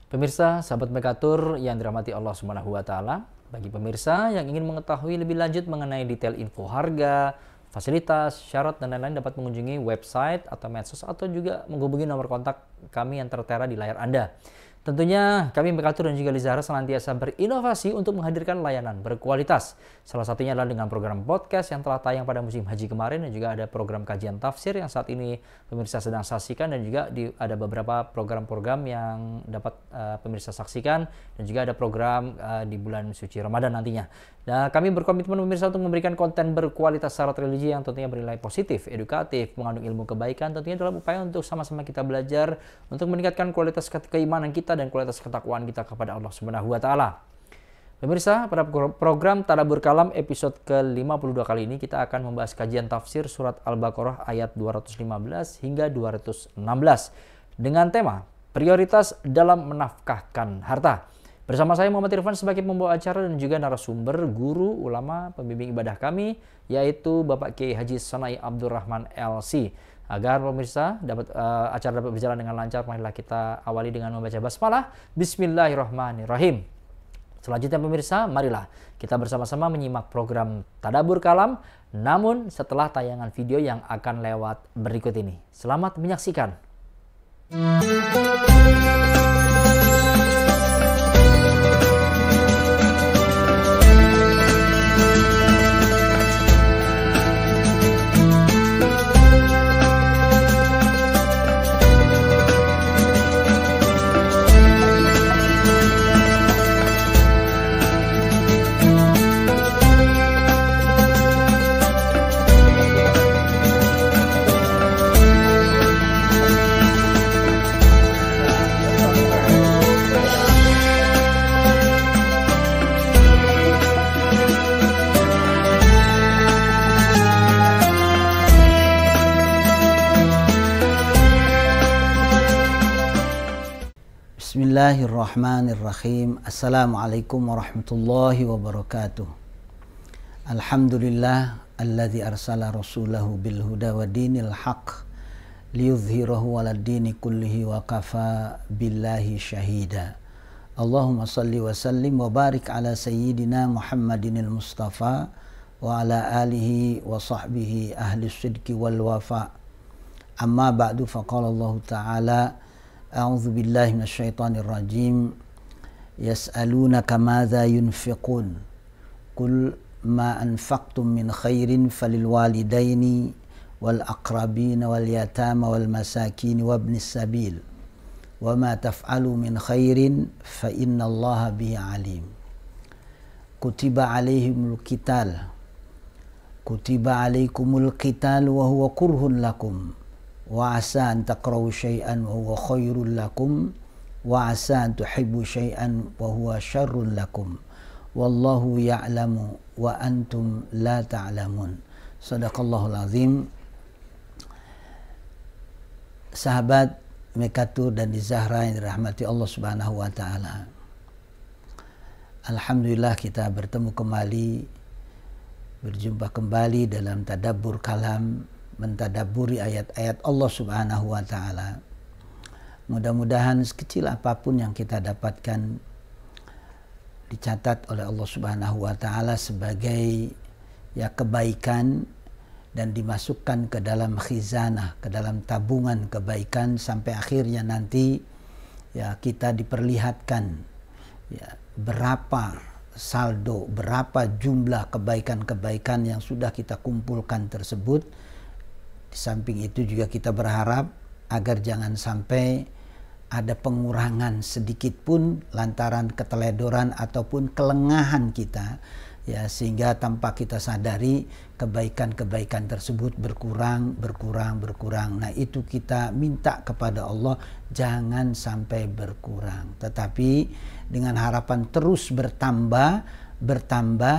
Pemirsa, sahabat Mekatur yang dirahmati Allah Subhanahu wa taala, bagi pemirsa yang ingin mengetahui lebih lanjut mengenai detail info harga, fasilitas, syarat dan lain-lain dapat mengunjungi website atau medsos atau juga menghubungi nomor kontak kami yang tertera di layar Anda. Tentunya kami Mekatur dan juga Lizahra senantiasa berinovasi untuk menghadirkan layanan berkualitas. Salah satunya adalah dengan program podcast yang telah tayang pada musim haji kemarin dan juga ada program kajian tafsir yang saat ini pemirsa sedang saksikan dan juga ada beberapa program-program yang dapat pemirsa saksikan dan juga ada program di bulan suci Ramadan nantinya. Nah, kami berkomitmen pemirsa untuk memberikan konten berkualitas syarat religi yang tentunya bernilai positif, edukatif, mengandung ilmu kebaikan tentunya dalam upaya untuk sama-sama kita belajar untuk meningkatkan kualitas keimanan kita dan kualitas ketakwaan kita kepada Allah Subhanahu wa taala. Pemirsa, pada program Tadabbur Kalam episode ke-52 kali ini kita akan membahas kajian tafsir surat Al-Baqarah ayat 215 hingga 216 dengan tema prioritas dalam menafkahkan harta. Bersama saya Muhammad Irfan sebagai pembawa acara dan juga narasumber guru ulama pembimbing ibadah kami yaitu Bapak Kiai Haji Sanai Abdurrahman LC. Agar pemirsa acara dapat berjalan dengan lancar, marilah kita awali dengan membaca basmalah. Bismillahirrahmanirrahim. Selanjutnya pemirsa, marilah kita bersama-sama menyimak program Tadabbur Kalam, namun setelah tayangan video yang akan lewat berikut ini. Selamat menyaksikan. Bismillahirrahmanirrahim. Assalamualaikum warahmatullahi wabarakatuh. Alhamdulillah alladzi arsala rasulahu bil huda wa dinil haq liyudhhirahu 'alad dini kullihi wa kafa billahi syahida. Allahumma salli wa sallim wa barik ala sayyidina Muhammadinil Mustafa wa ala alihi wa sahbihi ahli sidqi wal wafa. Amma ba'du, faqala Allah ta'ala A'udzu billahi minasyaitonir rajim. Yas'alunaka madza yunfiqun. Qul ma anfaqtum min khairin falil walidaini wal aqrabin wal yatama wal masakin wabnis sabil. Wa ma taf'alu min khairin fa innallaha bihi alim. Kutiba alaihimul qital. Kutiba alaikumul qital wa huwa kurhun lakum. Wa asa an takrahu syai'an wa huwa khairul lakum wa asa an tuhibbu syai'an wa huwa syarrun lakum wallahu ya'lamu wa antum la ta'lamun. Shadaqallahul azim. Sahabat Mekatur dan Lizahra yang dirahmati Allah Subhanahu wa taala. Alhamdulillah kita bertemu kembali, berjumpa kembali dalam Tadabbur Kalam, mentadabburi ayat-ayat Allah Subhanahu wa taala. Mudah-mudahan sekecil apapun yang kita dapatkan dicatat oleh Allah Subhanahu wa taala sebagai kebaikan dan dimasukkan ke dalam khizanah, ke dalam tabungan kebaikan sampai akhirnya nanti kita diperlihatkan berapa saldo, berapa jumlah kebaikan-kebaikan yang sudah kita kumpulkan tersebut. Di samping itu juga kita berharap agar jangan sampai ada pengurangan sedikit pun lantaran keteledoran ataupun kelengahan kita, sehingga tanpa kita sadari kebaikan-kebaikan tersebut berkurang. Nah, itu kita minta kepada Allah jangan sampai berkurang, tetapi dengan harapan terus bertambah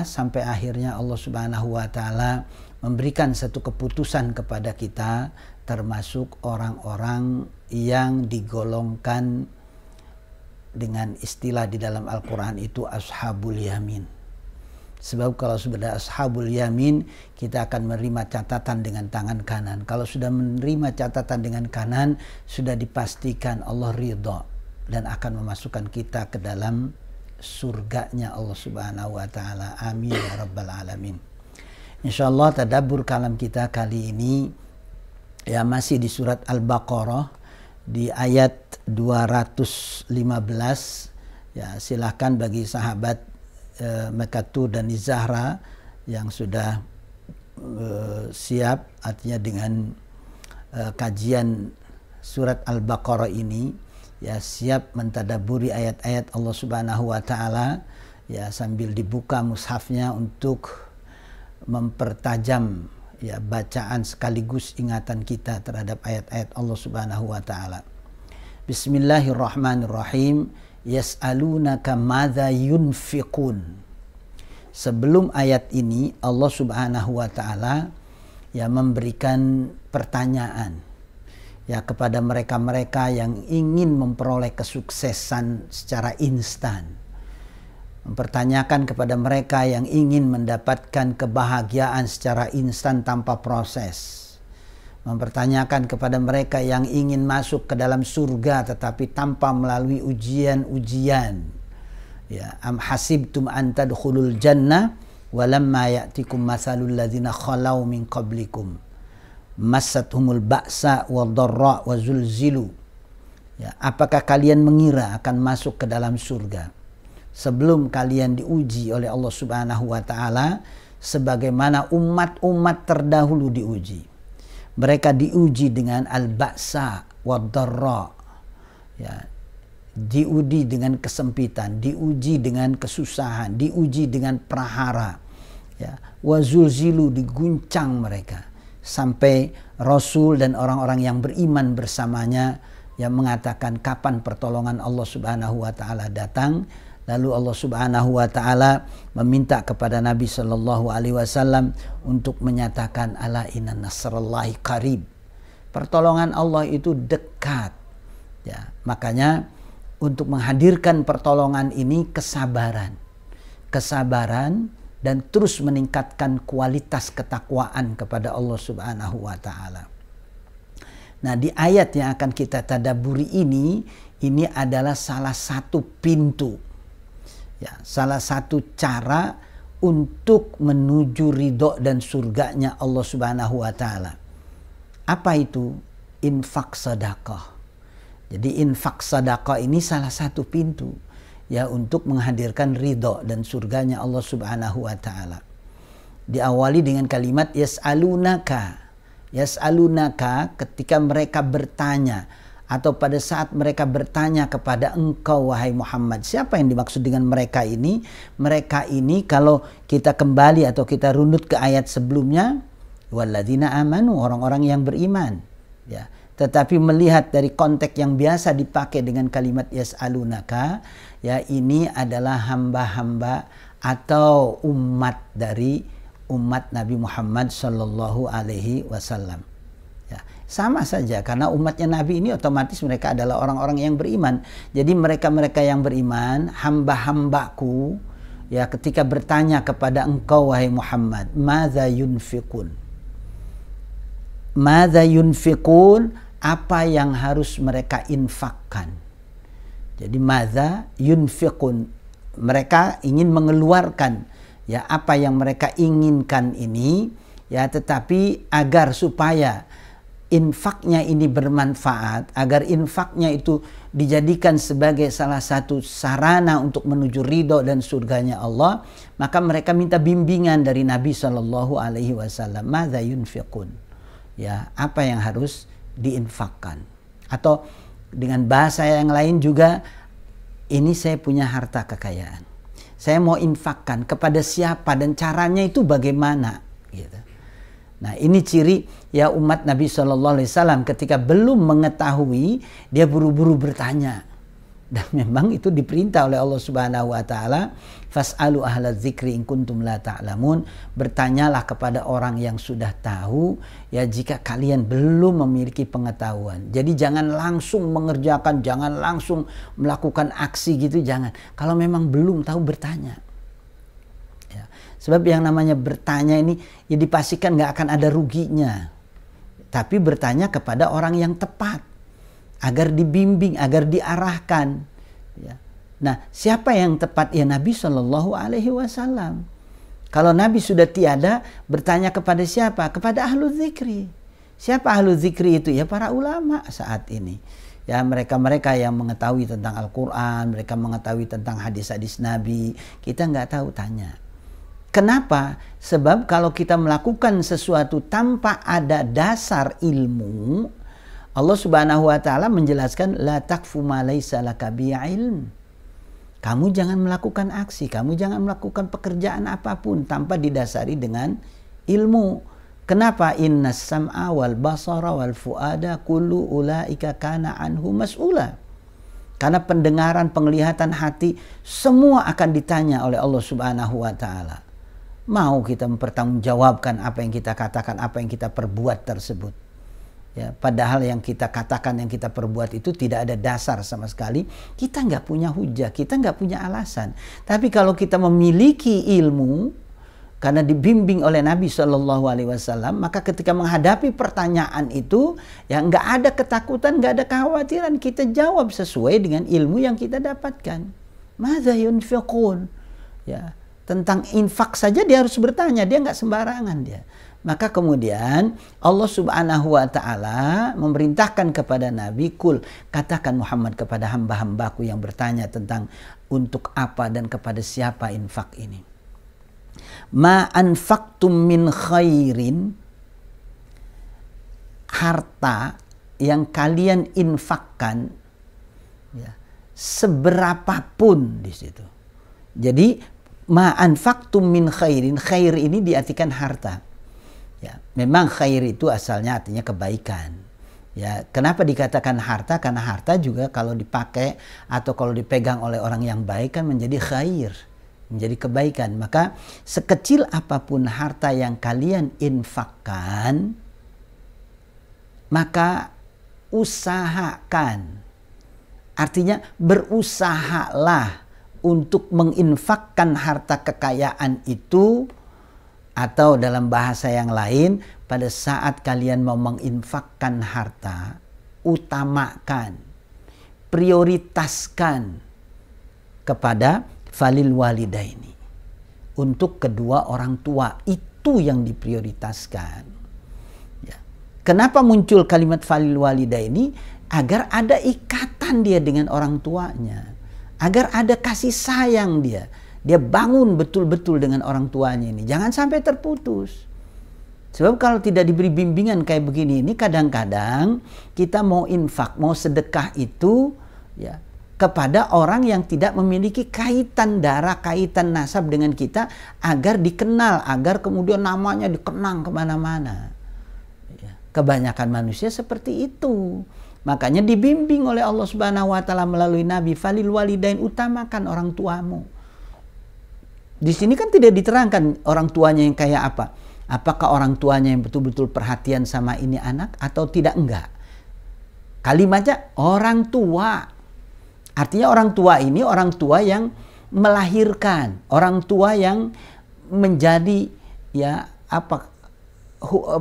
sampai akhirnya Allah Subhanahu wa taala memberikan satu keputusan kepada kita, termasuk orang-orang yang digolongkan dengan istilah di dalam Al-Quran itu ashabul yamin. Sebab kalau sudah ashabul yamin, kita akan menerima catatan dengan tangan kanan. Kalau sudah menerima catatan dengan kanan, sudah dipastikan Allah ridha. dan akan memasukkan kita ke dalam surganya Allah Subhanahu wa taala. Amin ya rabbal alamin. Insyaallah tadabbur kalam kita kali ini ya masih di surat Al-Baqarah di ayat 215. Ya, silahkan bagi sahabat Mekatur dan Zahra yang sudah siap, artinya dengan kajian surat Al-Baqarah ini ya siap mentadaburi ayat-ayat Allah Subhanahu wa taala ya sambil dibuka mushafnya untuk mempertajam ya bacaan sekaligus ingatan kita terhadap ayat-ayat Allah Subhanahu wa taala. Bismillahirrahmanirrahim. Yas'alunaka madza yunfiqun. Sebelum ayat ini Allah Subhanahu wa taala ya memberikan pertanyaan ya kepada mereka-mereka yang ingin memperoleh kesuksesan secara instan. Mempertanyakan kepada mereka yang ingin mendapatkan kebahagiaan secara instan tanpa proses. Mempertanyakan kepada mereka yang ingin masuk ke dalam surga tetapi tanpa melalui ujian-ujian. Ya, am hasibtum an tadkhulul jannah walamma ya'tikum matsalul ladzina khalau min qablikum massathumul ba'sa wadh-dharra wa zulzilu. Ya, apakah kalian mengira akan masuk ke dalam surga sebelum kalian diuji oleh Allah Subhanahu wa taala sebagaimana umat-umat terdahulu diuji. Mereka diuji dengan al-ba'sa wadh-dharra. Ya, diuji dengan kesempitan, diuji dengan kesusahan, diuji dengan prahara. Ya, wa zulzilu, diguncang mereka. Sampai Rasul dan orang-orang yang beriman bersamanya yang mengatakan kapan pertolongan Allah Subhanahu wa taala datang. Lalu Allah Subhanahu wa taala meminta kepada Nabi sallallahu alaihi wasallam untuk menyatakan ala inna nasrallahi qarib. Pertolongan Allah itu dekat. Ya, makanya untuk menghadirkan pertolongan ini kesabaran. Kesabaran dan terus meningkatkan kualitas ketakwaan kepada Allah Subhanahu wa taala. Nah, di ayat yang akan kita tadabburi ini adalah salah satu pintu. Ya, salah satu cara untuk menuju ridho dan surganya Allah Subhanahu wa taala. Apa itu? Infak sedekah. Jadi infak sedekah ini salah satu pintu ya untuk menghadirkan ridho dan surganya Allah Subhanahu wa taala. Diawali dengan kalimat yas'alunaka. Yas'alunaka ketika mereka bertanya atau pada saat mereka bertanya kepada engkau wahai Muhammad. Siapa yang dimaksud dengan mereka ini? Mereka ini kalau kita kembali atau kita runut ke ayat sebelumnya, walladzina amanu, orang-orang yang beriman. Ya. Tetapi melihat dari konteks yang biasa dipakai dengan kalimat yas'alunaka, ya ini adalah hamba-hamba atau umat dari umat Nabi Muhammad sallallahu alaihi wasallam. Ya, sama saja karena umatnya Nabi ini otomatis mereka adalah orang-orang yang beriman. Jadi mereka-mereka yang beriman, hamba-hambaku, ya ketika bertanya kepada engkau wahai Muhammad, madza yunfiqun? Madza yunfiqun? Apa yang harus mereka infakkan? Jadi madza yunfiqun, mereka ingin mengeluarkan ya apa yang mereka inginkan ini ya, tetapi agar supaya infaknya ini bermanfaat, agar infaknya itu dijadikan sebagai salah satu sarana untuk menuju ridho dan surganya Allah, maka mereka minta bimbingan dari Nabi Shallallahu Alaihi Wasallam. Madza yunfiqun? Ya, apa yang harus diinfakkan? Atau dengan bahasa yang lain juga, ini saya punya harta kekayaan, saya mau infakkan kepada siapa dan caranya itu bagaimana? Gitu. Nah, ini ciri ya umat Nabi Shallallahu Alaihi Wasallam ketika belum mengetahui dia buru-buru bertanya. Dan memang itu diperintah oleh Allah Subhanahu wa taala, fas'alu ahla dzikri in kuntum la ta'lamun, bertanyalah kepada orang yang sudah tahu ya jika kalian belum memiliki pengetahuan. Jadi jangan langsung mengerjakan, jangan langsung melakukan aksi gitu, jangan. Kalau memang belum tahu bertanya. Ya. Sebab yang namanya bertanya ini ya dipastikan nggak akan ada ruginya. Tapi bertanya kepada orang yang tepat. agar dibimbing, agar diarahkan. Ya. Nah, siapa yang tepat? Ya Nabi Shallallahu Alaihi Wasallam. Kalau Nabi sudah tiada, bertanya kepada siapa? Kepada ahlu zikri. Siapa ahlu zikri itu? Ya para ulama saat ini. Ya mereka-mereka yang mengetahui tentang Al-Quran, mereka mengetahui tentang hadis-hadis Nabi. Kita nggak tahu, tanya. Kenapa? Sebab kalau kita melakukan sesuatu tanpa ada dasar ilmu, Allah Subhanahu wa taala menjelaskan la taqfu ma laisa laka bi'ilm. Kamu jangan melakukan aksi, kamu jangan melakukan pekerjaan apapun tanpa didasari dengan ilmu. Kenapa? Innas sam'a wal basara wal fuada kullu ulaika kana anhu mas'ula. Karena pendengaran, penglihatan, hati semua akan ditanya oleh Allah Subhanahu wa taala. Mau kita mempertanggungjawabkan apa yang kita katakan, apa yang kita perbuat tersebut. Ya, padahal yang kita katakan, yang kita perbuat itu tidak ada dasar sama sekali. Kita nggak punya hujah, kita nggak punya alasan. Tapi kalau kita memiliki ilmu, karena dibimbing oleh Nabi Shallallahu Alaihi Wasallam, maka ketika menghadapi pertanyaan itu, ya nggak ada ketakutan, nggak ada kekhawatiran. Kita jawab sesuai dengan ilmu yang kita dapatkan. Madza yunfiqun? Ya, tentang infak saja dia harus bertanya, dia nggak sembarangan dia. Maka kemudian Allah Subhanahu wa taala memerintahkan kepada Nabi, kul, katakan Muhammad kepada hamba-hambaku yang bertanya tentang untuk apa dan kepada siapa infak ini. Ma anfaqtum min khairin, harta yang kalian infakkan, ya, seberapapun di situ. Jadi ma anfaqtum min khairin, khair ini diartikan harta. Ya, memang khair itu asalnya artinya kebaikan. Ya, kenapa dikatakan harta? Karena harta juga kalau dipakai atau kalau dipegang oleh orang yang baik kan menjadi khair, menjadi kebaikan. Maka sekecil apapun harta yang kalian infakkan, maka usahakan. Artinya berusahalah untuk menginfakkan harta kekayaan itu. Atau dalam bahasa yang lain, pada saat kalian mau menginfakkan harta, utamakan, prioritaskan kepada falil walidaini. Untuk kedua orang tua, itu yang diprioritaskan. Ya. Kenapa muncul kalimat falil walidaini? Agar ada ikatan dia dengan orang tuanya. Agar ada kasih sayang dia. Dia bangun betul-betul dengan orang tuanya ini. Jangan sampai terputus. Sebab kalau tidak diberi bimbingan kayak begini, ini kadang-kadang kita mau infak, mau sedekah itu ya kepada orang yang tidak memiliki kaitan darah, kaitan nasab dengan kita, agar dikenal, agar kemudian namanya dikenang kemana-mana. Ya, kebanyakan manusia seperti itu. Makanya dibimbing oleh Allah Subhanahu wa taala melalui Nabi, falil walidain, utamakan orang tuamu. Di sini kan tidak diterangkan orang tuanya yang kayak apa. Apakah orang tuanya yang betul-betul perhatian sama ini anak atau tidak, enggak. Kalimatnya orang tua. Artinya orang tua ini orang tua yang melahirkan, orang tua yang menjadi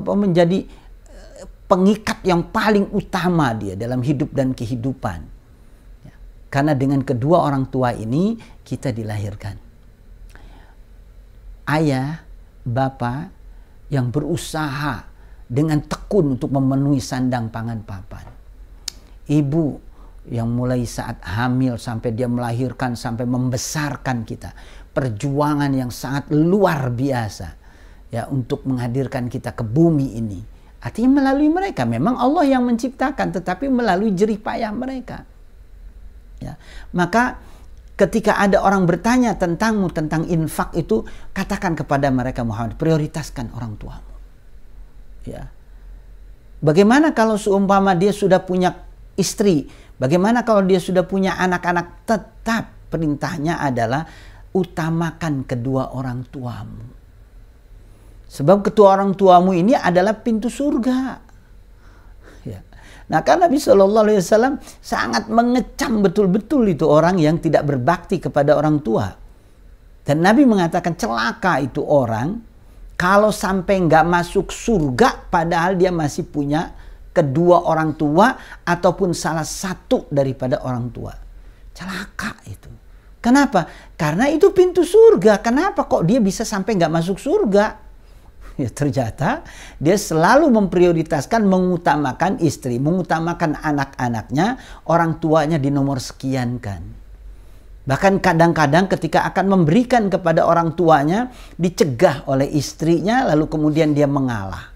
menjadi pengikat yang paling utama dia dalam hidup dan kehidupan. Karena dengan kedua orang tua ini kita dilahirkan. Ayah, bapak yang berusaha dengan tekun untuk memenuhi sandang pangan papan. Ibu yang mulai saat hamil sampai dia melahirkan, sampai membesarkan kita. Perjuangan yang sangat luar biasa ya untuk menghadirkan kita ke bumi ini. Artinya melalui mereka. Memang Allah yang menciptakan, tetapi melalui jerih payah mereka. Ya. Maka ketika ada orang bertanya tentangmu, tentang infak itu, katakan kepada mereka, Muhammad, prioritaskan orang tuamu. Ya. Bagaimana kalau seumpama dia sudah punya istri? Bagaimana kalau dia sudah punya anak-anak? Tetap perintahnya adalah utamakan kedua orang tuamu. Sebab kedua orang tuamu ini adalah pintu surga. Ya. Nah, karena Nabi SAW sangat mengecam betul-betul itu orang yang tidak berbakti kepada orang tua. Dan Nabi mengatakan celaka itu orang kalau sampai nggak masuk surga padahal dia masih punya kedua orang tua ataupun salah satu daripada orang tua. Celaka itu. Kenapa? Karena itu pintu surga. Kenapa kok dia bisa sampai nggak masuk surga? Ya ternyata dia selalu memprioritaskan, mengutamakan istri, mengutamakan anak-anaknya, orang tuanya di nomor sekian kan. Bahkan kadang-kadang ketika akan memberikan kepada orang tuanya, dicegah oleh istrinya, lalu kemudian dia mengalah.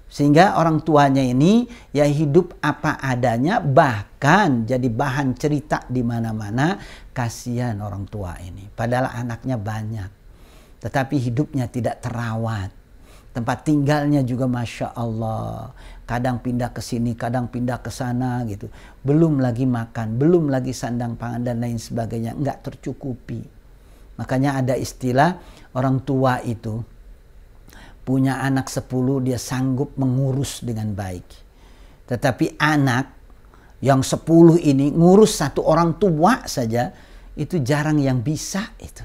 Sehingga orang tuanya ini ya hidup apa adanya, bahkan jadi bahan cerita di mana-mana. Kasihan orang tua ini. Padahal anaknya banyak. Tetapi hidupnya tidak terawat. Tempat tinggalnya juga Masya Allah. Kadang pindah ke sini, kadang pindah ke sana gitu. Belum lagi makan, belum lagi sandang pangan dan lain sebagainya. Enggak tercukupi. Makanya ada istilah orang tua itu punya anak 10 dia sanggup mengurus dengan baik. Tetapi anak yang 10 ini ngurus satu orang tua saja itu jarang yang bisa itu.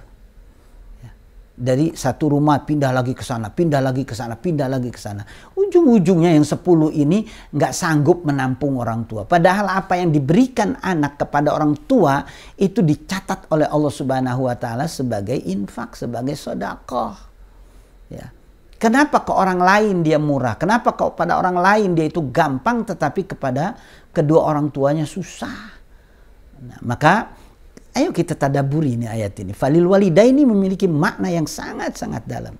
Dari satu rumah pindah lagi ke sana, pindah lagi ke sana, pindah lagi ke sana. Ujung-ujungnya yang 10 ini nggak sanggup menampung orang tua. Padahal apa yang diberikan anak kepada orang tua itu dicatat oleh Allah Subhanahu wa taala sebagai infak, sebagai sedekah. Ya. Kenapa ke orang lain dia murah? Kenapa kok pada orang lain dia itu gampang tetapi kepada kedua orang tuanya susah? Nah, maka ayo kita tadaburi ini ayat ini. Falil walidaini memiliki makna yang sangat-sangat dalam.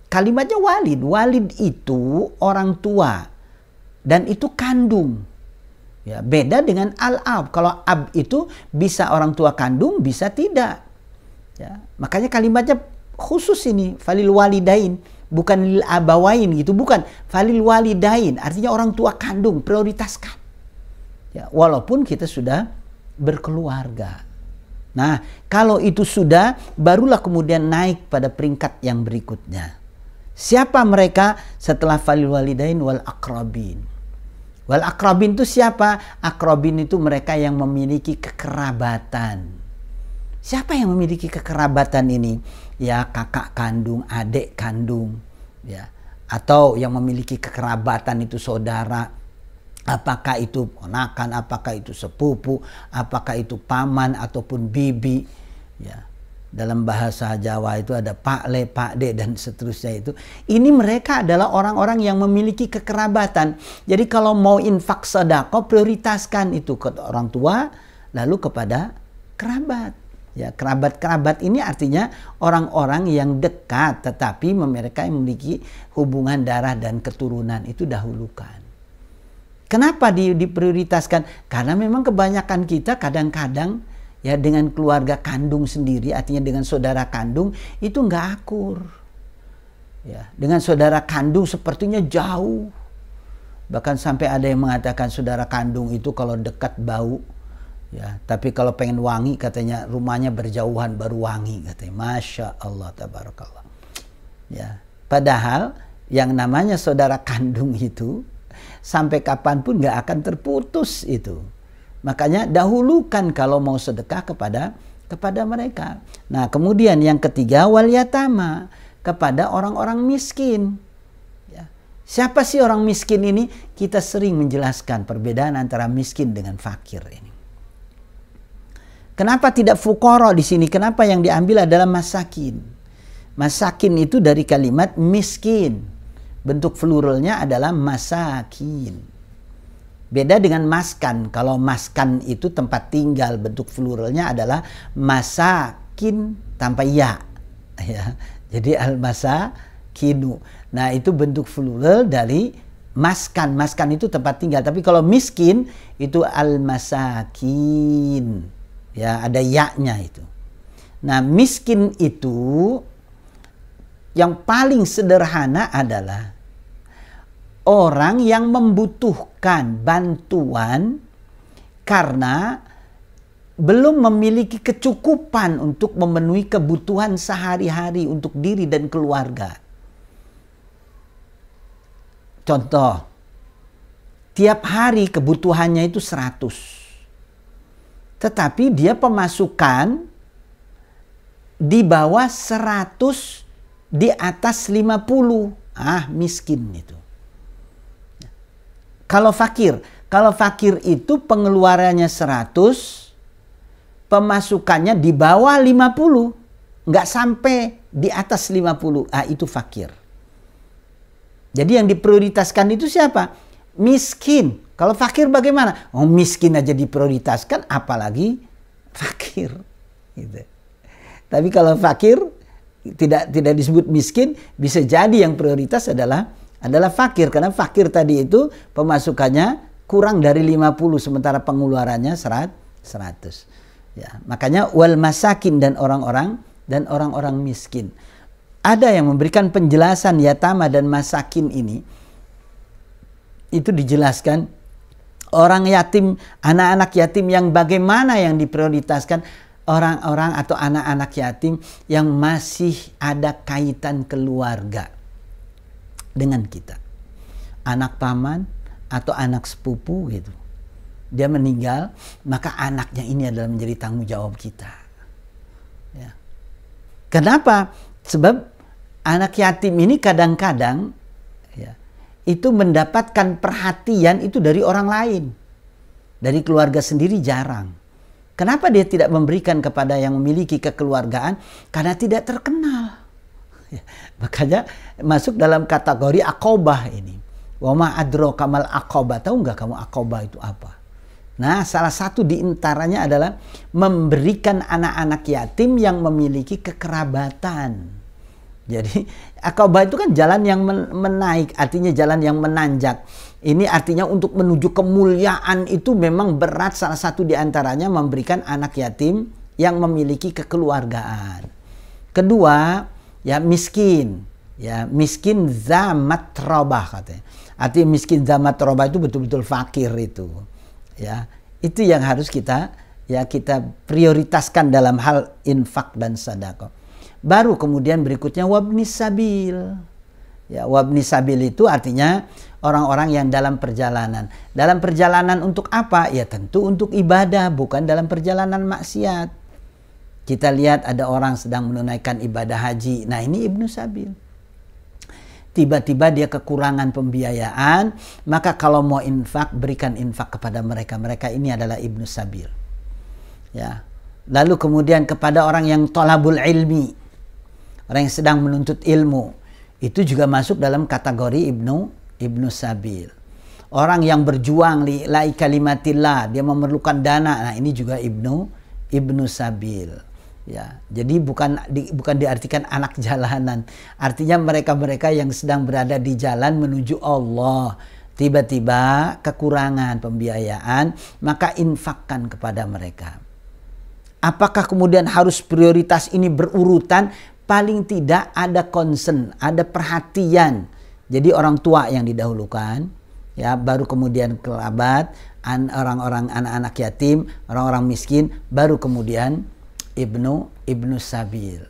Kalimatnya walid. Walid itu orang tua. Dan itu kandung. Ya, beda dengan al-ab. Kalau ab itu bisa orang tua kandung, bisa tidak. Ya, makanya kalimatnya khusus ini. Falil walidain. Bukan lil abawain gitu. Bukan. Falil walidain. Artinya orang tua kandung. Prioritaskan. Ya, walaupun kita sudah berkeluarga. Nah, kalau itu sudah, barulah kemudian naik pada peringkat yang berikutnya. Siapa mereka setelah falil walidain wal akrabin? Wal akrabin itu siapa? Akrabin itu mereka yang memiliki kekerabatan. Siapa yang memiliki kekerabatan ini? Ya, kakak kandung, adik kandung, ya. Atau yang memiliki kekerabatan itu saudara. Apakah itu ponakan, apakah itu sepupu, apakah itu paman ataupun bibi. Ya. Dalam bahasa Jawa itu ada Pak Le, Pak De dan seterusnya itu. Ini mereka adalah orang-orang yang memiliki kekerabatan. Jadi kalau mau infak sedekah prioritaskan itu ke orang tua lalu kepada kerabat. Ya, kerabat-kerabat ini artinya orang-orang yang dekat tetapi mereka yang memiliki hubungan darah dan keturunan itu dahulukan. Kenapa diprioritaskan? Karena memang kebanyakan kita kadang-kadang ya dengan keluarga kandung sendiri, artinya dengan saudara kandung itu nggak akur. Ya, dengan saudara kandung sepertinya jauh. Bahkan sampai ada yang mengatakan saudara kandung itu kalau dekat bau. Ya, tapi kalau pengen wangi katanya rumahnya berjauhan baru wangi katanya. Masya Allah tabarakallah. Ya, padahal yang namanya saudara kandung itu sampai kapanpun nggak akan terputus itu. Makanya dahulukan kalau mau sedekah kepada mereka. Nah kemudian yang ketiga wal yatama, kepada orang-orang miskin. Ya. Siapa sih orang miskin ini? Kita sering menjelaskan perbedaan antara miskin dengan fakir ini. Kenapa tidak fuqara di sini? Kenapa yang diambil adalah masakin? Masakin itu dari kalimat miskin. Bentuk pluralnya adalah masakin. Beda dengan maskan. Kalau maskan itu tempat tinggal, bentuk pluralnya adalah masakin tanpa ya. Ya. Jadi al-masakinu. Nah, itu bentuk plural dari maskan. Maskan itu tempat tinggal. Tapi kalau miskin itu al-masakin. Ya, ada ya-nya itu. Nah, miskin itu yang paling sederhana adalah orang yang membutuhkan bantuan karena belum memiliki kecukupan untuk memenuhi kebutuhan sehari-hari untuk diri dan keluarga. Contoh, tiap hari kebutuhannya itu 100. Tetapi dia pemasukan di bawah 100, di atas 50. Miskin itu. Kalau fakir itu pengeluarannya 100, pemasukannya di bawah 50, nggak sampai di atas 50, itu fakir. Jadi yang diprioritaskan itu siapa? Miskin. Kalau fakir bagaimana? Oh, miskin aja diprioritaskan, apalagi fakir. Gitu. Tapi kalau fakir tidak disebut miskin, bisa jadi yang prioritas adalah fakir, karena fakir tadi itu pemasukannya kurang dari 50 sementara pengeluarannya 100. Ya, makanya wal masakin dan orang-orang miskin. Ada yang memberikan penjelasan yatama dan masakin ini. Itu dijelaskan orang yatim, anak-anak yatim yang bagaimana yang diprioritaskan, orang-orang atau anak-anak yatim yang masih ada kaitan keluarga dengan kita. Anak paman atau anak sepupu gitu. Dia meninggal, maka anaknya ini adalah menjadi tanggung jawab kita. Ya. Kenapa? Sebab anak yatim ini kadang-kadang ya, itu mendapatkan perhatian itu dari orang lain. Dari keluarga sendiri jarang. Kenapa dia tidak memberikan kepada yang memiliki kekeluargaan? Karena tidak terkenal. Ya, makanya masuk dalam kategori akobah ini. Wa ma adro kamal aqabah. Tahu nggak kamu aqabah itu apa? Nah, salah satu diantaranya adalah memberikan anak-anak yatim yang memiliki kekerabatan. Jadi aqabah itu kan jalan yang menaik, artinya jalan yang menanjak. Ini artinya untuk menuju kemuliaan itu memang berat. Salah satu diantaranya memberikan anak yatim yang memiliki kekeluargaan. Kedua, ya miskin. Ya, miskin zamatrobah katanya. Artinya miskin zamatrobah itu betul-betul fakir itu. Ya, itu yang harus kita prioritaskan dalam hal infak dan sedekah. Baru kemudian berikutnya wabnis sabil. Ya, wabnis sabil itu artinya orang-orang yang dalam perjalanan. Dalam perjalanan untuk apa? Ya tentu untuk ibadah, bukan dalam perjalanan maksiat. Kita lihat ada orang sedang menunaikan ibadah haji. Nah, ini ibnu sabil. Tiba-tiba dia kekurangan pembiayaan, maka kalau mau infak, berikan infak kepada mereka. Mereka ini adalah ibnu sabil. Ya. Lalu kemudian kepada orang yang thalabul ilmi, orang yang sedang menuntut ilmu, itu juga masuk dalam kategori ibnu sabil. Orang yang berjuang lillahi kalimatillah, dia memerlukan dana, nah ini juga ibnu sabil. Ya, jadi bukan diartikan anak jalanan. Artinya mereka-mereka yang sedang berada di jalan menuju Allah. Tiba-tiba kekurangan pembiayaan, maka infakkan kepada mereka. Apakah kemudian harus prioritas ini berurutan? Paling tidak ada concern, ada perhatian. Jadi orang tua yang didahulukan, ya, baru kemudian kerabat, orang-orang anak-anak yatim, orang-orang miskin, baru kemudian ibnu sabil.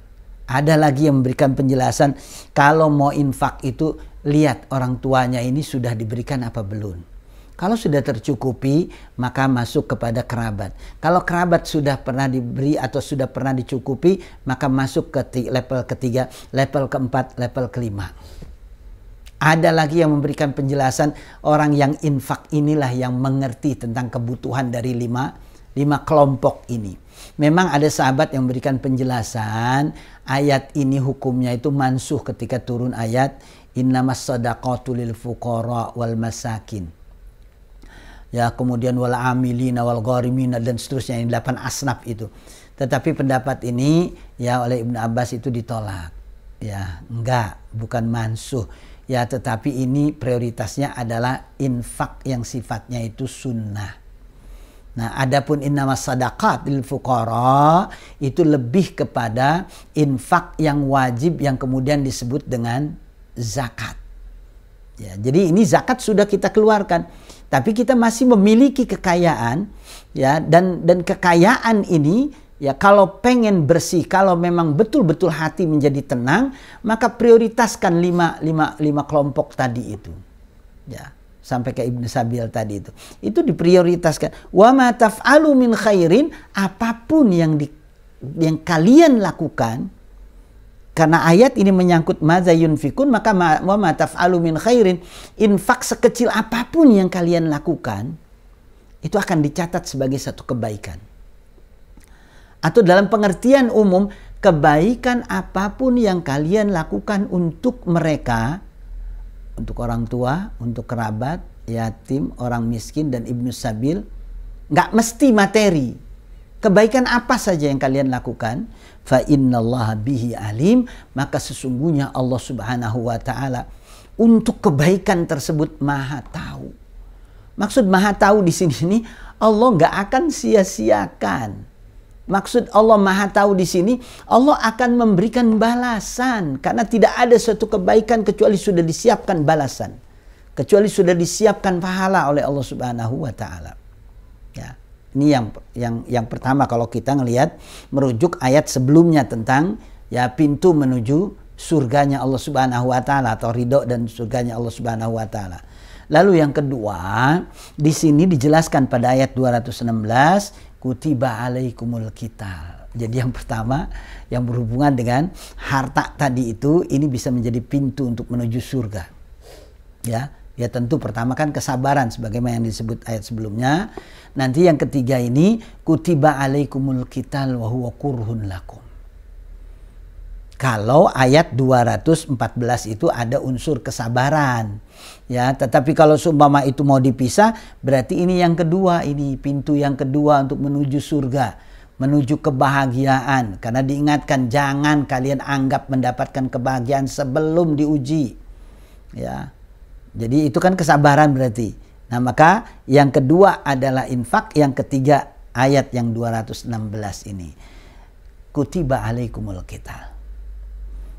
Ada lagi yang memberikan penjelasan, kalau mau infak itu lihat orang tuanya ini sudah diberikan apa belum. Kalau sudah tercukupi, maka masuk kepada kerabat. Kalau kerabat sudah pernah diberi atau sudah pernah dicukupi, maka masuk ke level ketiga, level keempat, level kelima. Ada lagi yang memberikan penjelasan, orang yang infak inilah yang mengerti tentang kebutuhan dari lima kelompok ini. Memang ada sahabat yang memberikan penjelasan, ayat ini hukumnya itu mansuh ketika turun ayat innamas shadaqatu lil fuqara wal masakin. Ya, kemudian wal amilina wal gharimina dan seterusnya, yang 8 asnaf itu. Tetapi pendapat ini ya oleh Ibnu Abbas itu ditolak. Ya, enggak, bukan mansuh. Ya, tetapi ini prioritasnya adalah infak yang sifatnya itu sunnah. Nah, adapun innamas sadaqat lil fuqara itu lebih kepada infak yang wajib yang kemudian disebut dengan zakat. Ya, jadi ini zakat sudah kita keluarkan, tapi kita masih memiliki kekayaan, ya, dan kekayaan ini ya kalau pengen bersih, kalau memang betul-betul hati menjadi tenang, maka prioritaskan lima kelompok tadi itu. Ya. Sampai ke Ibnu Sabil tadi itu diprioritaskan. Wa ma taf'alu min khairin, apapun yang kalian lakukan karena ayat ini menyangkut madza yunfikun, maka wa ma taf'alu min khairin, infak sekecil apapun yang kalian lakukan itu akan dicatat sebagai satu kebaikan. Atau dalam pengertian umum, kebaikan apapun yang kalian lakukan untuk mereka, untuk orang tua, untuk kerabat, yatim, orang miskin, dan ibnu sabil, nggak mesti materi. Kebaikan apa saja yang kalian lakukan, fa innallaha bihi alim, maka sesungguhnya Allah Subhanahu wa taala untuk kebaikan tersebut Maha tahu. Maksud Maha tahu di sini Allah nggak akan sia-siakan. Maksud Allah Maha tahu di sini, Allah akan memberikan balasan, karena tidak ada suatu kebaikan kecuali sudah disiapkan balasan, kecuali sudah disiapkan pahala oleh Allah Subhanahu wa taala. Ya. Ini yang pertama kalau kita ngelihat merujuk ayat sebelumnya tentang ya pintu menuju surganya Allah Subhanahu wa taala atau ridho dan surganya Allah Subhanahu wa taala. Lalu yang kedua, di sini dijelaskan pada ayat 216, kutiba alaikumul qital. Jadi yang pertama yang berhubungan dengan harta tadi itu, ini bisa menjadi pintu untuk menuju surga. Ya tentu pertama kan kesabaran sebagaimana yang disebut ayat sebelumnya. Nanti yang ketiga ini kutiba alaikumul qital wa huwa kurhun lakum. Kalau ayat 214 itu ada unsur kesabaran. Ya, tetapi kalau seumpama itu mau dipisah, berarti ini yang kedua, ini pintu yang kedua untuk menuju surga, menuju kebahagiaan. Karena diingatkan jangan kalian anggap mendapatkan kebahagiaan sebelum diuji. Ya. Jadi itu kan kesabaran berarti. Nah, maka yang kedua adalah infak, yang ketiga ayat yang 216 ini. Kutiba alaikumul qital.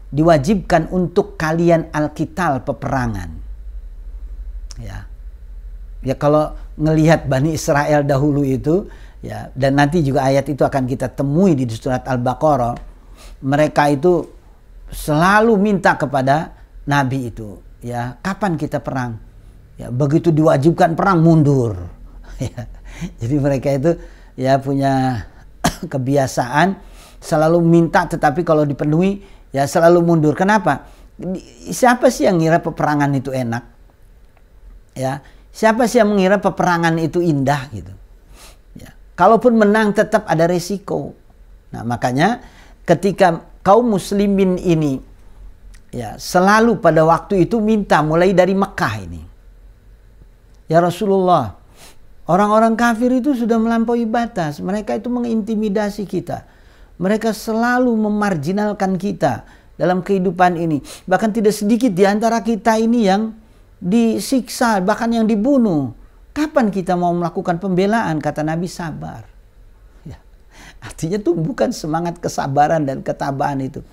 Diwajibkan untuk kalian al-qital, peperangan. Ya kalau ngelihat Bani Israel dahulu itu, ya, dan nanti juga ayat itu akan kita temui di surat Al-Baqarah, mereka itu selalu minta kepada Nabi itu, ya, kapan kita perang? Ya, begitu diwajibkan perang mundur. Ya, jadi mereka itu ya punya kebiasaan selalu minta, tetapi kalau dipenuhi ya selalu mundur. Kenapa? Siapa sih yang ngira peperangan itu enak? Ya, siapa sih yang mengira peperangan itu indah gitu? Ya, kalaupun menang tetap ada resiko. Nah, makanya ketika kaum muslimin ini ya selalu pada waktu itu minta, mulai dari Mekah ini, ya Rasulullah, orang-orang kafir itu sudah melampaui batas. Mereka itu mengintimidasi kita. Mereka selalu memarjinalkan kita dalam kehidupan ini. Bahkan tidak sedikit di antara kita ini yang disiksa, bahkan yang dibunuh. Kapan kita mau melakukan pembelaan? Kata Nabi, sabar. Ya. Artinya tumbuhkan semangat kesabaran dan ketabahan itu.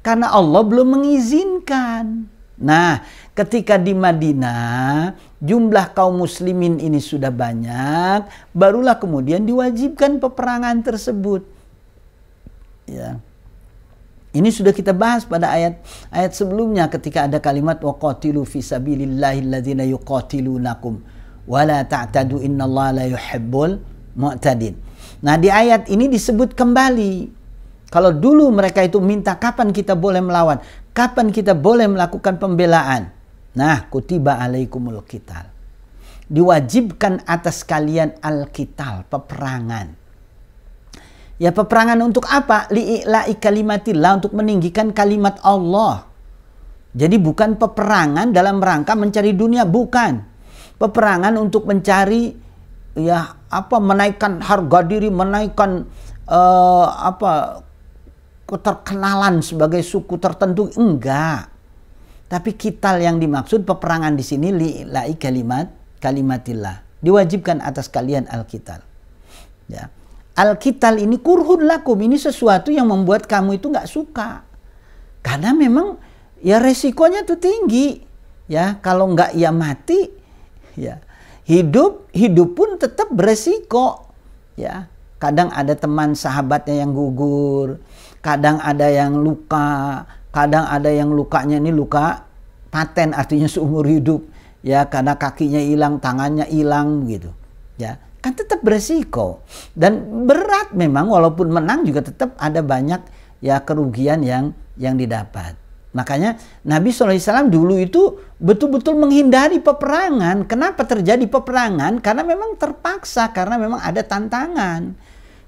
Karena Allah belum mengizinkan. Nah, ketika di Madinah jumlah kaum muslimin ini sudah banyak, barulah kemudian diwajibkan peperangan tersebut. Ya. Ini sudah kita bahas pada ayat sebelumnya ketika ada kalimat waqatilu fi sabilillahi alladzina yuqatilunakum wala ta'tadu innallaha la yuhibbul mu'tadin. Nah, di ayat ini disebut kembali. Kalau dulu mereka itu minta kapan kita boleh melawan, kapan kita boleh melakukan pembelaan. Nah, kutiba alaikumul qital. Diwajibkan atas kalian al-qital, peperangan. Ya, peperangan untuk apa? Li'ila'i kalimatillah, untuk meninggikan kalimat Allah. Jadi bukan peperangan dalam rangka mencari dunia, bukan. Peperangan untuk mencari menaikkan harga diri, menaikkan keterkenalan sebagai suku tertentu, enggak. Tapi qital yang dimaksud peperangan di sini li'ila'i kalimatillah. Diwajibkan atas kalian al-qital. Ya. Al-qital ini kurhun lakum, ini sesuatu yang membuat kamu itu enggak suka. Karena memang ya resikonya tuh tinggi. Ya, kalau enggak ya mati. Ya. Hidup pun tetap beresiko. Ya. Kadang ada teman sahabatnya yang gugur, kadang ada yang luka, kadang ada yang lukanya ini luka paten, artinya seumur hidup. Ya, karena kakinya hilang, tangannya hilang gitu. Ya, kan tetap beresiko. Dan berat memang, walaupun menang juga tetap ada banyak ya kerugian yang didapat. Makanya Nabi SAW dulu itu betul-betul menghindari peperangan. Kenapa terjadi peperangan? Karena memang terpaksa, karena memang ada tantangan.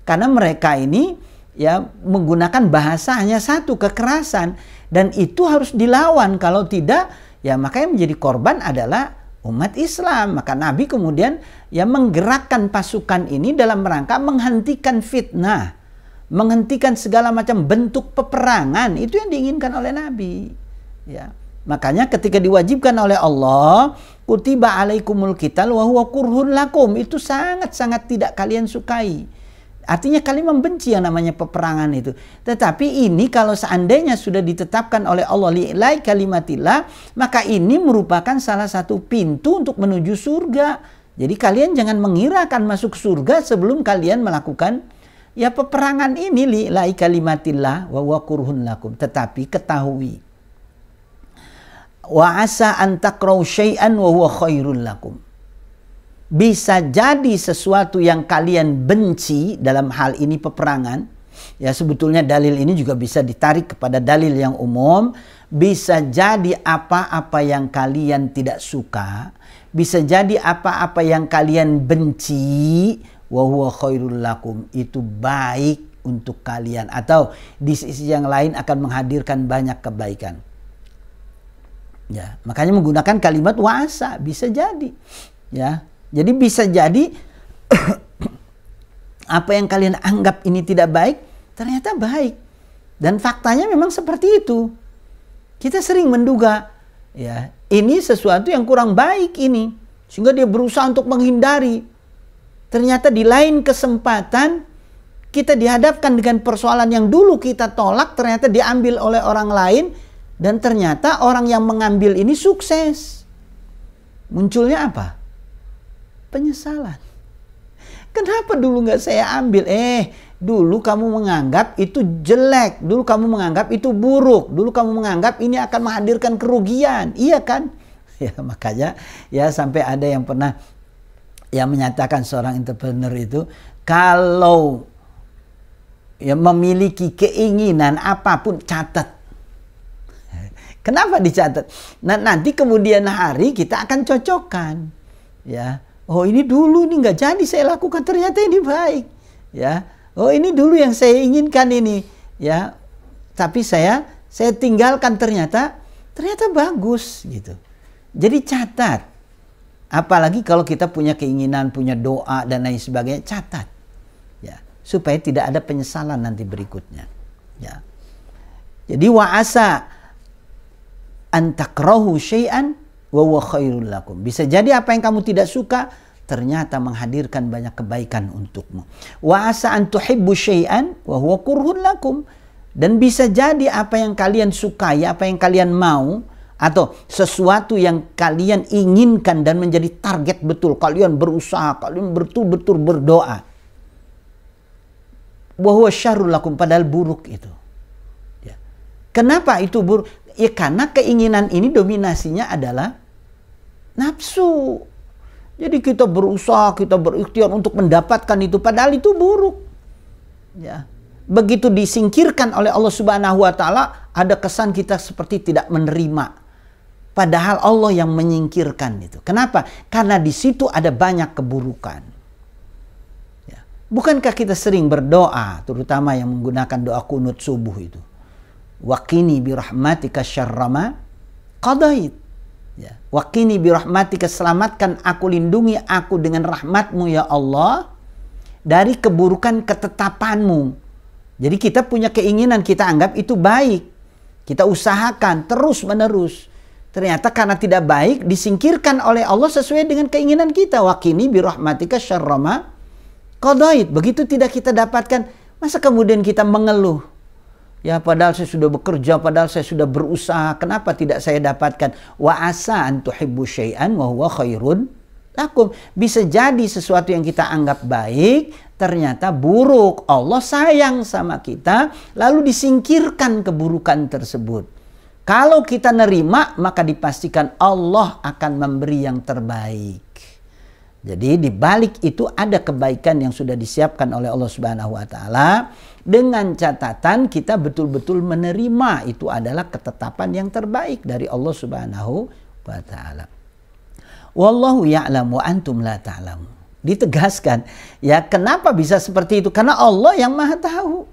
Karena mereka ini ya menggunakan bahasa hanya satu, kekerasan. Dan itu harus dilawan, kalau tidak ya makanya menjadi korban adalah umat Islam. Maka Nabi kemudian ya menggerakkan pasukan ini dalam rangka menghentikan fitnah, menghentikan segala macam bentuk peperangan. Itu yang diinginkan oleh Nabi. Ya. Makanya ketika diwajibkan oleh Allah, kutiba alaikumul qital wa huwa kurhun lakum, itu sangat-sangat tidak kalian sukai. Artinya kalian membenci yang namanya peperangan itu. Tetapi ini kalau seandainya sudah ditetapkan oleh Allah li'ilai kalimatillah, maka ini merupakan salah satu pintu untuk menuju surga. Jadi kalian jangan mengira akan masuk surga sebelum kalian melakukan ya peperangan ini li'ilai kalimatillah wa huwa kurhun lakum. Tetapi ketahui, wa asa an takrahu syai'an wa huwa khairul lakum. Bisa jadi sesuatu yang kalian benci dalam hal ini peperangan. Ya sebetulnya dalil ini juga bisa ditarik kepada dalil yang umum. Bisa jadi apa-apa yang kalian tidak suka. Bisa jadi apa-apa yang kalian benci. Wa huwa khairul lakum. Itu baik untuk kalian. Atau di sisi yang lain akan menghadirkan banyak kebaikan. Ya, makanya menggunakan kalimat wa'asa. Bisa jadi. Ya. Jadi bisa jadi apa yang kalian anggap ini tidak baik, ternyata baik. Dan faktanya memang seperti itu. Kita sering menduga, ya ini sesuatu yang kurang baik ini. Sehingga dia berusaha untuk menghindari. Ternyata di lain kesempatan, kita dihadapkan dengan persoalan yang dulu kita tolak, ternyata diambil oleh orang lain. Dan ternyata orang yang mengambil ini sukses. Munculnya apa? Penyesalan. Kenapa dulu nggak saya ambil? Dulu kamu menganggap itu jelek. Dulu kamu menganggap itu buruk. Dulu kamu menganggap ini akan menghadirkan kerugian. Iya kan? Ya makanya ya sampai ada yang pernah yang menyatakan seorang entrepreneur itu, kalau ya memiliki keinginan apapun catat. Kenapa dicatat? Nah, nanti kemudian hari kita akan cocokkan. Ya. Oh ini dulu ini nggak jadi saya lakukan, ternyata ini baik. Ya, oh ini dulu yang saya inginkan ini. Ya, tapi saya tinggalkan ternyata bagus gitu. Jadi catat. Apalagi kalau kita punya keinginan, punya doa dan lain sebagainya, catat. Ya, supaya tidak ada penyesalan nanti berikutnya. Ya. Jadi wa'asa antakrahu syai'an wa huwa khairul lakum. Bisa jadi apa yang kamu tidak suka ternyata menghadirkan banyak kebaikan untukmu. Wa asa an tuhibbu syai'an wa huwa kurhun lakum. Dan bisa jadi apa yang kalian sukai, apa yang kalian mau, atau sesuatu yang kalian inginkan dan menjadi target betul, kalian berusaha, kalian betul-betul berdoa. Wa huwa syarrul lakum, padahal buruk itu. Ya. Kenapa itu buruk? Ya karena keinginan ini dominasinya adalah nafsu. Jadi kita berusaha, kita berikhtiar untuk mendapatkan itu, padahal itu buruk. Ya. Begitu disingkirkan oleh Allah Subhanahu wa taala, ada kesan kita seperti tidak menerima. Padahal Allah yang menyingkirkan itu. Kenapa? Karena di situ ada banyak keburukan. Ya. Bukankah kita sering berdoa, terutama yang menggunakan doa kunut subuh itu? Waqini birahmatika syarrama qadait. Ya. Waqini birahmatika, selamatkan aku, lindungi aku dengan rahmatmu ya Allah dari keburukan ketetapanmu. Jadi kita punya keinginan, kita anggap itu baik. Kita usahakan terus menerus. Ternyata karena tidak baik, disingkirkan oleh Allah sesuai dengan keinginan kita. Waqini birahmatika syarrama qadait. Begitu tidak kita dapatkan, masa kemudian kita mengeluh? Ya padahal saya sudah bekerja, padahal saya sudah berusaha, kenapa tidak saya dapatkan? Wa asa an tuhibbu syai'an wa huwa khairun lakum. Bisa jadi sesuatu yang kita anggap baik ternyata buruk. Allah sayang sama kita, lalu disingkirkan keburukan tersebut. Kalau kita nerima, maka dipastikan Allah akan memberi yang terbaik. Jadi di balik itu ada kebaikan yang sudah disiapkan oleh Allah Subhanahu wa taala, dengan catatan kita betul-betul menerima itu adalah ketetapan yang terbaik dari Allah Subhanahu wa taala. Wallahu ya'lam wa antum la ta'lamun. Ditegaskan, ya kenapa bisa seperti itu? Karena Allah yang Maha tahu.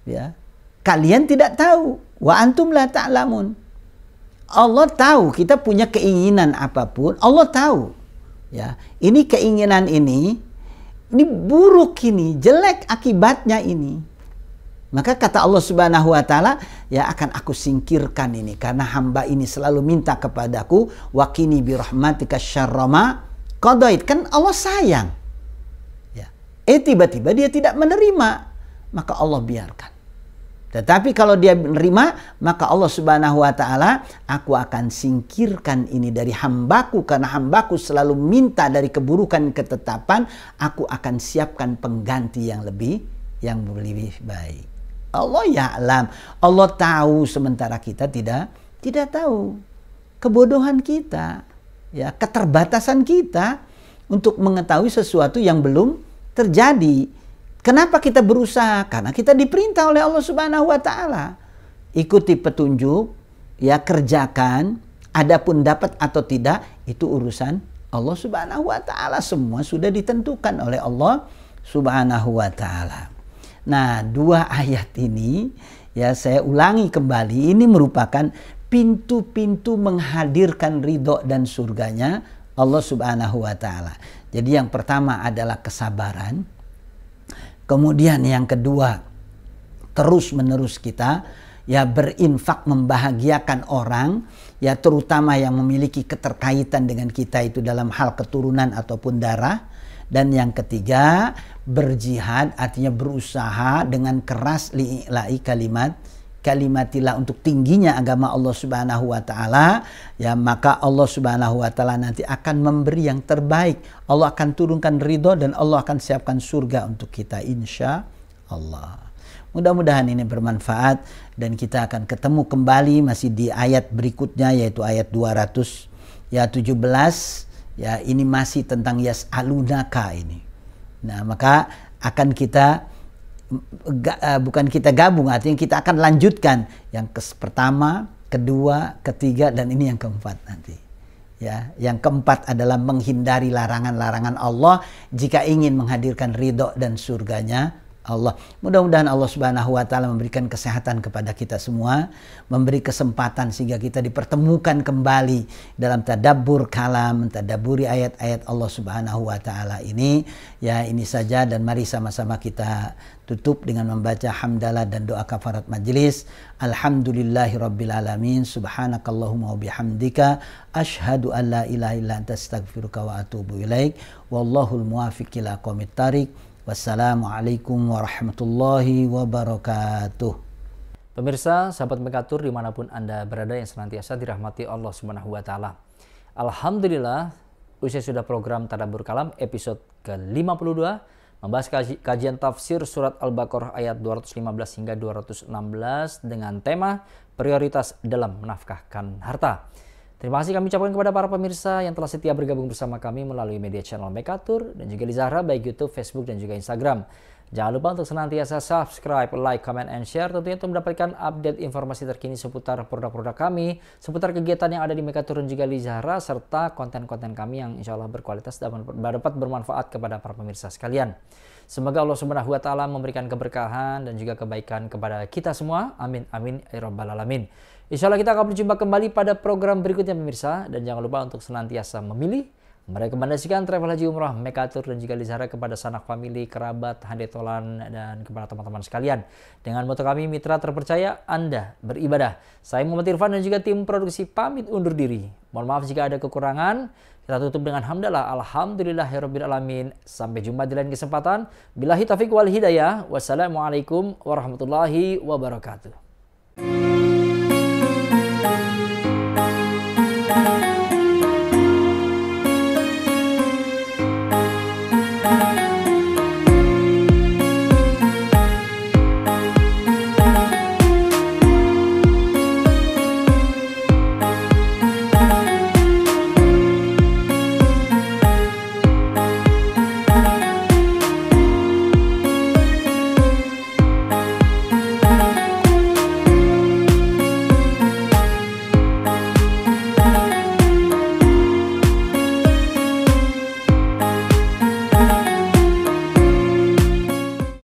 Ya. Kalian tidak tahu, wa antum la ta'lamun. Allah tahu, kita punya keinginan apapun, Allah tahu. Ya, ini keinginan ini buruk, ini jelek akibatnya ini. Maka kata Allah Subhanahu wa taala, ya akan aku singkirkan ini karena hamba ini selalu minta kepadaku, waqini bi rahmatika syarra ma qadait. Kan Allah sayang. Ya. Tiba-tiba dia tidak menerima, maka Allah biarkan. Tetapi kalau dia menerima, maka Allah Subhanahu wa taala, aku akan singkirkan ini dari hambaku karena hambaku selalu minta dari keburukan ketetapan, aku akan siapkan pengganti yang lebih baik. Allah ya'lam. Allah tahu sementara kita tidak tahu. Kebodohan kita, ya, keterbatasan kita untuk mengetahui sesuatu yang belum terjadi. Kenapa kita berusaha? Karena kita diperintah oleh Allah Subhanahu wa taala. Ikuti petunjuk, ya kerjakan. Adapun dapat atau tidak itu urusan Allah Subhanahu wa taala. Semua sudah ditentukan oleh Allah Subhanahu wa taala. Nah, dua ayat ini ya saya ulangi kembali, ini merupakan pintu-pintu menghadirkan ridho dan surganya Allah Subhanahu wa taala. Jadi yang pertama adalah kesabaran. Kemudian yang kedua, terus-menerus kita ya berinfak membahagiakan orang, ya terutama yang memiliki keterkaitan dengan kita itu dalam hal keturunan ataupun darah. Dan yang ketiga, berjihad artinya berusaha dengan keras li'ila'i kalimatillah untuk tingginya agama Allah Subhanahu wa taala, ya maka Allah Subhanahu wa taala nanti akan memberi yang terbaik. Allah akan turunkan ridho dan Allah akan siapkan surga untuk kita insya Allah. Mudah-mudahan ini bermanfaat dan kita akan ketemu kembali masih di ayat berikutnya yaitu ayat 217. Ya, ini masih tentang yas'alunaka ini. Nah, maka akan kita bukan kita gabung, artinya kita akan lanjutkan yang pertama, kedua, ketiga, dan ini yang keempat nanti. Ya, yang keempat adalah menghindari larangan-larangan Allah jika ingin menghadirkan ridho dan surganya Allah. Mudah-mudahan Allah Subhanahu wa taala memberikan kesehatan kepada kita semua, memberi kesempatan sehingga kita dipertemukan kembali dalam tadabbur kalam, tadabburi ayat-ayat Allah Subhanahu wa taala ini. Ya, ini saja dan mari sama-sama kita tutup dengan membaca hamdalah dan doa kafarat majelis. Alhamdulillahirabbil alamin. Subhanakallahumma wa bihamdika asyhadu an la ilaha illa anta astaghfiruka wa atubu ilaik. Wallahul muwaffiq ila aqwamit thariq. Wassalamualaikum warahmatullahi wabarakatuh. Pemirsa, sahabat Mekatur dimanapun Anda berada yang senantiasa dirahmati Allah Subhanahu wa taala. Alhamdulillah, usai sudah program Tadabbur Kalam episode ke-52 membahas kajian tafsir surat Al-Baqarah ayat 215 hingga 216 dengan tema prioritas dalam menafkahkan harta. Terima kasih kami ucapkan kepada para pemirsa yang telah setia bergabung bersama kami melalui media channel Mekatur dan juga di Zahra baik YouTube, Facebook, dan juga Instagram. Jangan lupa untuk senantiasa subscribe, like, comment, and share tentunya untuk mendapatkan update informasi terkini seputar produk-produk kami, seputar kegiatan yang ada di Mekatur dan juga di Zahra, serta konten-konten kami yang insya Allah berkualitas dan dapat bermanfaat kepada para pemirsa sekalian. Semoga Allah Subhanahu wa taala memberikan keberkahan dan juga kebaikan kepada kita semua. Amin amin ya rabbal alamin. Insya Allah kita akan berjumpa kembali pada program berikutnya pemirsa. Dan jangan lupa untuk senantiasa memilih, merekomendasikan travel haji umrah Mekatur dan juga di Zahra kepada sanak famili, kerabat, handetolan, dan kepada teman-teman sekalian. Dengan moto kami mitra terpercaya, Anda beribadah. Saya Muhammad Irfan dan juga tim produksi pamit undur diri. Mohon maaf jika ada kekurangan. Kita tutup dengan hamdalah. Alhamdulillahirabbil alamin. Sampai jumpa di lain kesempatan. Billahi taufiq wal hidayah. Wassalamualaikum warahmatullahi wabarakatuh.